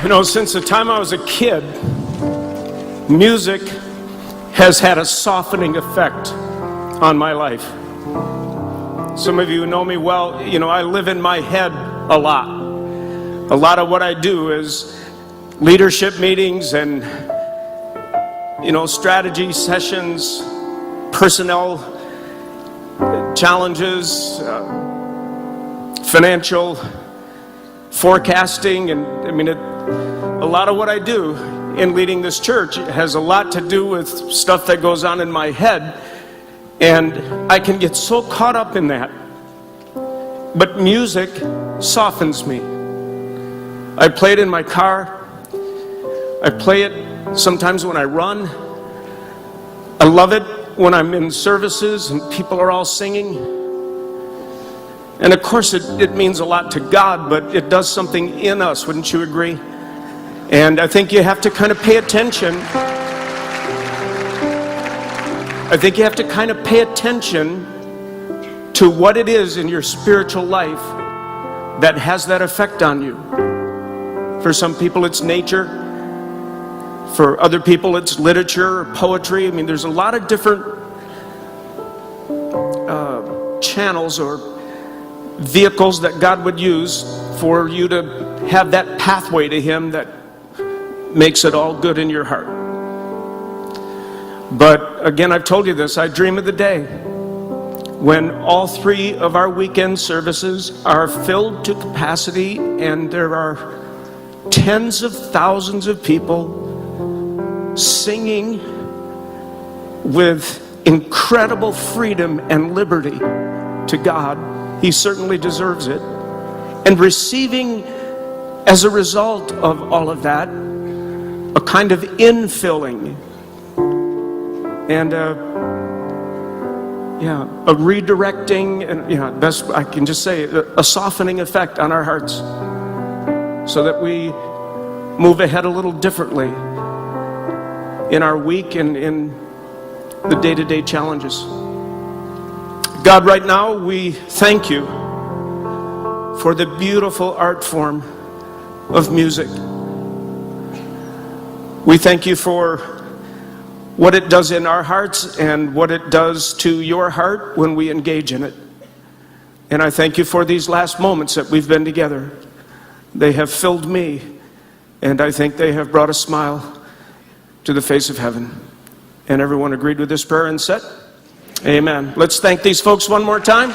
You know, since the time I was a kid, music has had a softening effect on my life. Some of you who know me well, you know, I live in my head a lot. A lot of what I do is leadership meetings and, you know, strategy sessions, personnel challenges, financial forecasting, and I mean, a lot of what I do in leading this church has a lot to do with stuff that goes on in my head, and I can get so caught up in that. But music softens me. I play it in my car. I play it sometimes when I run. I love it when I'm in services and people are all singing. And of course it means a lot to God, but it does something in us, wouldn't you agree? And I think you have to kind of pay attention. I think you have to kind of pay attention to what it is in your spiritual life that has that effect on you. For some people it's nature. For other people it's literature or poetry. I mean, there's a lot of different channels or vehicles that God would use for you to have that pathway to Him that makes it all good in your heart. But again, I've told you this, I dream of the day when all 3 of our weekend services are filled to capacity and there are tens of thousands of people singing with incredible freedom and liberty to God. He certainly deserves it. And receiving, as a result of all of that, a kind of infilling and a redirecting, and best I can just say, a softening effect on our hearts, so that we move ahead a little differently in our week and in the day-to-day challenges. God, right now we thank you for the beautiful art form of music. We thank you for what it does in our hearts and what it does to your heart when we engage in it. And I thank you for these last moments that we've been together. They have filled me, and I think they have brought a smile to the face of heaven. And everyone agreed with this prayer and said, amen. Let's thank these folks one more time.